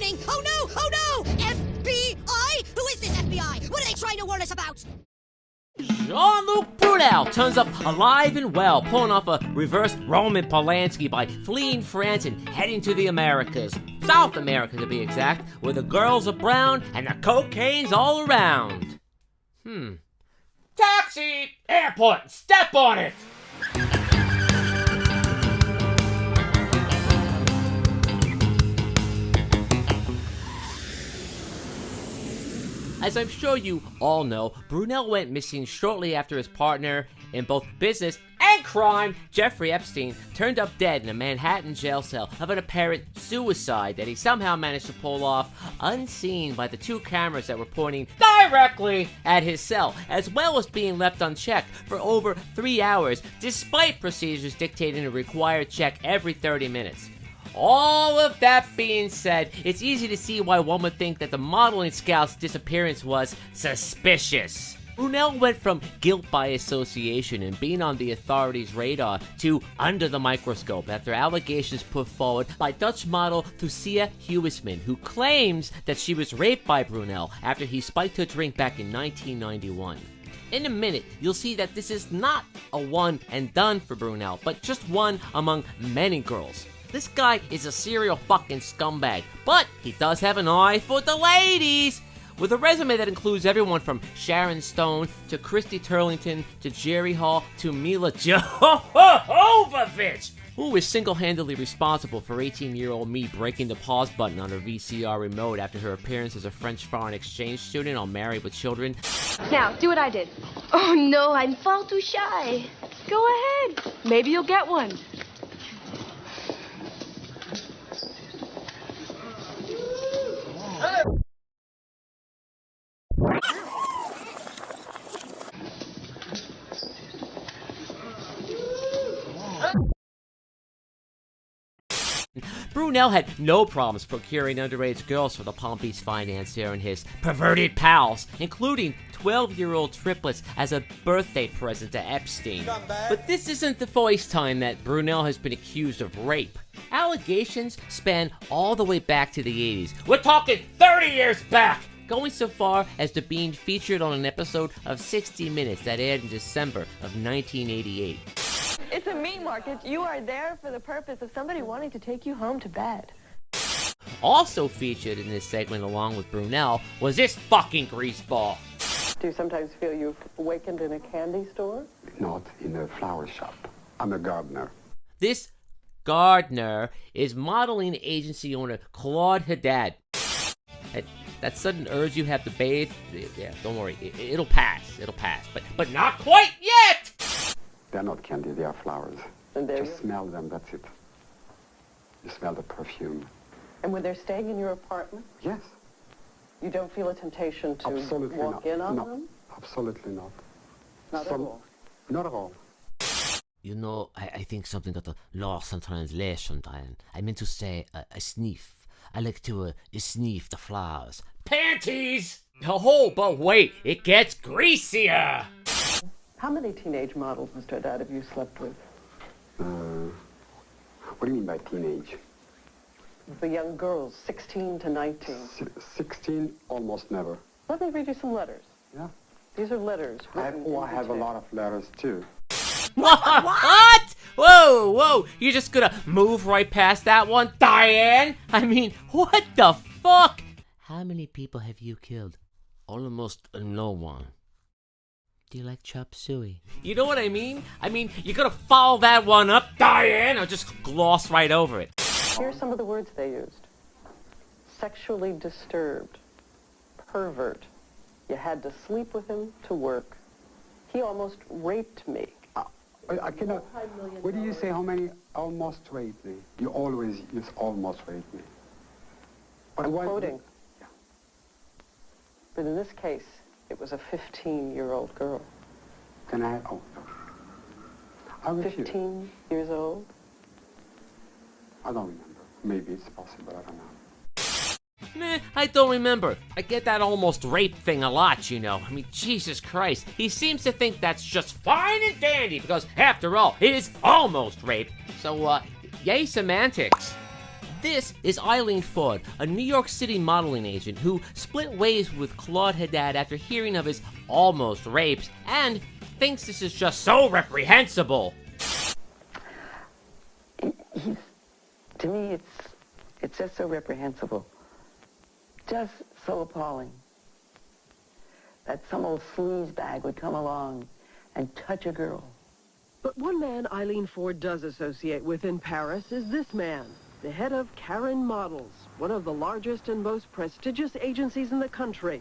warning! Oh no! Oh no! FBI? Who is this FBI? What are they trying to warn us about? Jean-Luc Brunel turns up alive and well, pulling off a reverse Roman Polanski by fleeing France and heading to the Americas. South America, to be exact, where the girls are brown and the cocaine's all around. Taxi! Airport! Step on it! As I'm sure you all know, Brunel went missing shortly after his partner in both business and crime, Jeffrey Epstein, turned up dead in a Manhattan jail cell of an apparent suicide that he somehow managed to pull off unseen by the two cameras that were pointing directly at his cell, as well as being left unchecked for over 3 hours, despite procedures dictating a required check every 30 minutes. All of that being said, it's easy to see why one would think that the modeling scout's disappearance was suspicious. Brunel went from guilt by association and being on the authorities' radar to under the microscope after allegations put forward by Dutch model Thusia Huisman, who claims that she was raped by Brunel after he spiked her drink back in 1991. In a minute, you'll see that this is not a one and done for Brunel, but just one among many girls. This guy is a serial fucking scumbag, but he does have an eye for the ladies! With a resume that includes everyone from Sharon Stone to Christy Turlington to Jerry Hall to Mila Jovovich, who is single-handedly responsible for 18-year-old me breaking the pause button on her VCR remote after her appearance as a French foreign exchange student on Married with Children. Now, do what I did. Oh, no, I'm far too shy. Go ahead. Maybe you'll get one. Brunel had no problems procuring underage girls for the Palm Beach financier and his perverted pals, including 12-year-old triplets as a birthday present to Epstein. But this isn't the first time that Brunel has been accused of rape. Allegations span all the way back to the 80s. We're talking 30 years back! Going so far as to being featured on an episode of 60 Minutes that aired in December of 1988. It's a meat market. You are there for the purpose of somebody wanting to take you home to bed. Also featured in this segment along with Brunel was this fucking greaseball. Do you sometimes feel you've awakened in a candy store? Not in a flower shop. I'm a gardener. This gardener is modeling agency owner Claude Haddad. That sudden urge you have to bathe, yeah, don't worry, it'll pass, but not quite yet! They're not candy, they are flowers. And Just smell them, that's it. You smell the perfume. And when they're staying in your apartment, Yes. you don't feel a temptation to Absolutely walk not. in on No, them? absolutely not. Not at all. Not at all. You know, I think something got lost in translation, Diane. I meant to say a sniff. I like to sniff the flowers. Panties! Oh, but wait, it gets greasier! How many teenage models, Mr. Haddad, have you slept with? What do you mean by teenage? The young girls, 16 to 19. 16, almost never. Let me read you some letters. Yeah. These are letters. I have a lot of letters, too. What? Whoa, you're just gonna move right past that one, Diane? I mean, what the fuck? How many people have you killed? Almost no one. Do you like chop suey? You know what I mean? I mean, you're gonna follow that one up, Diane, or just gloss right over it. Here's some of the words they used. Sexually disturbed. Pervert. You had to sleep with him to work. He almost raped me. I cannot. What do you say? How many almost raped me? You always use almost raped me. I'm quoting. Yeah. But in this case, it was a 15-year-old girl. Can I? Oh. I refuse. 15 years old? I don't remember. Maybe it's possible. I don't know. Meh, I don't remember. I get that almost rape thing a lot, you know. I mean, Jesus Christ. He seems to think that's just fine and dandy because, after all, it is almost rape. So, yay semantics. This is Eileen Ford, a New York City modeling agent who split ways with Claude Haddad after hearing of his almost rapes and thinks this is just so reprehensible. To me, it's just so reprehensible. Just so appalling. That some old sleazebag would come along and touch a girl. But one man Eileen Ford does associate with in Paris is this man, the head of Karen Models, one of the largest and most prestigious agencies in the country.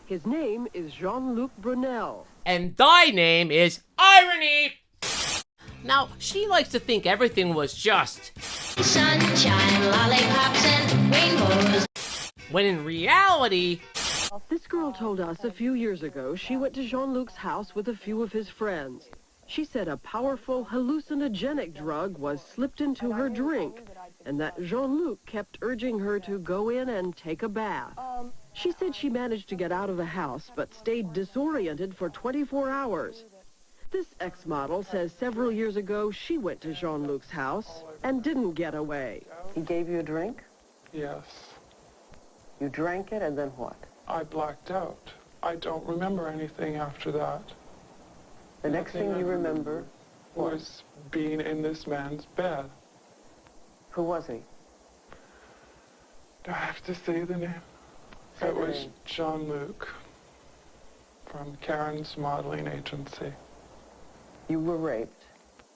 His name is Jean-Luc Brunel. And thy name is Irony! Now, she likes to think everything was just Sunshine, lollipops, and rainbows. when in reality, This girl told us a few years ago she went to Jean-Luc's house with a few of his friends. She said a powerful hallucinogenic drug was slipped into her drink and that Jean-Luc kept urging her to go in and take a bath. She said she managed to get out of the house but stayed disoriented for 24 hours. This ex-model says several years ago she went to Jean-Luc's house and didn't get away. He gave you a drink? Yes. You drank it, and then what? I blacked out. I don't remember anything after that. The next thing you remember Was being in this man's bed. Who was he? Do I have to say the name? Say It the was name. Jean-Luc from Karen's modeling agency. You were raped.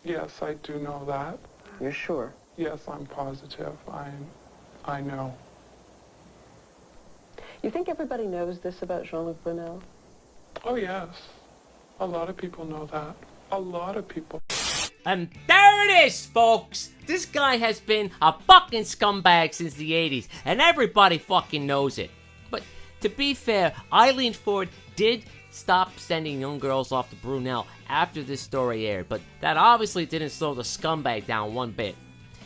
Yes, I do know that. You're sure? Yes, I'm positive. I know. You think everybody knows this about Jean-Luc Brunel? Oh, yes. A lot of people know that. A lot of people. and there it is, folks! This guy has been a fucking scumbag since the 80s, and everybody fucking knows it. But to be fair, Eileen Ford did stop sending young girls off to Brunel after this story aired, but that obviously didn't slow the scumbag down one bit.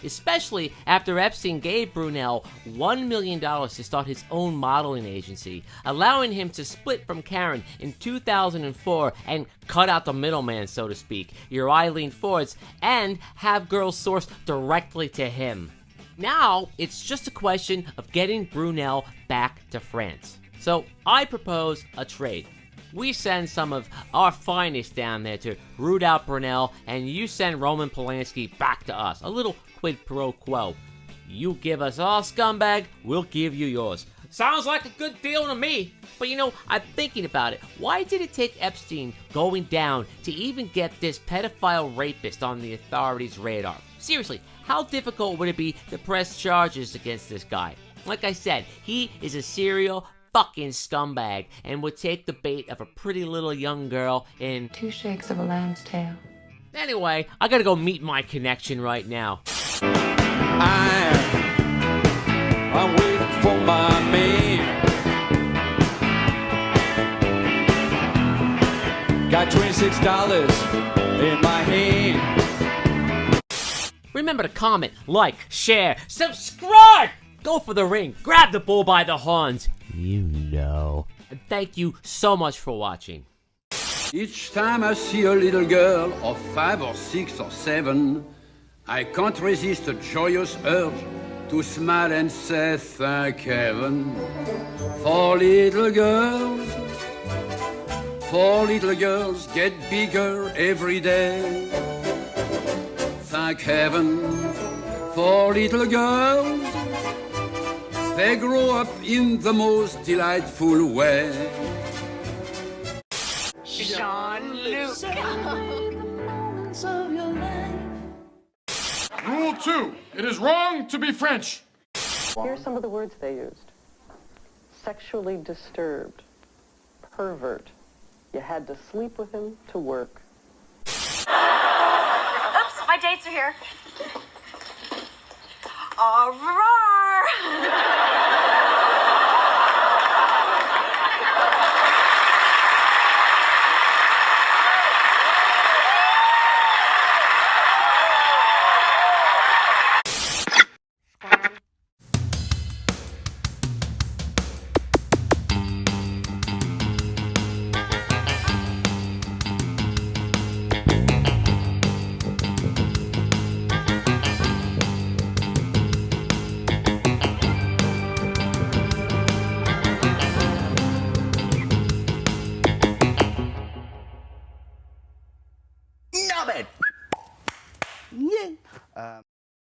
Especially after Epstein gave Brunel $1 million to start his own modeling agency, allowing him to split from Karen in 2004 and cut out the middleman, so to speak, your Eileen Fords, and have girls sourced directly to him. Now, it's just a question of getting Brunel back to France. So, I propose a trade. We send some of our finest down there to root out Brunel, and you send Roman Polanski back to us. A little quid pro quo. You give us our scumbag, we'll give you yours. Sounds like a good deal to me. But you know, I'm thinking about it. Why did it take Epstein going down to even get this pedophile rapist on the authorities' radar? Seriously, how difficult would it be to press charges against this guy? Like I said, he is a serial fucking scumbag and would take the bait of a pretty little young girl in 2 shakes of a lamb's tail. Anyway, I gotta go meet my connection right now. I'm waiting for my man. Got $26 in my hand. Remember to comment, like, share, subscribe! Go for the ring, grab the bull by the horns. You know. And thank you so much for watching. Each time I see a little girl of 5 or 6 or 7, I can't resist a joyous urge to smile and say thank heaven. For little girls get bigger every day. Thank heaven for little girls. They grow up in the most delightful way. Jean-Luc. Rule 2. It is wrong to be French. Here's some of the words they used. Sexually disturbed. Pervert. You had to sleep with him to work. Oops, my dates are here. Au revoir! Stop it! Yeah.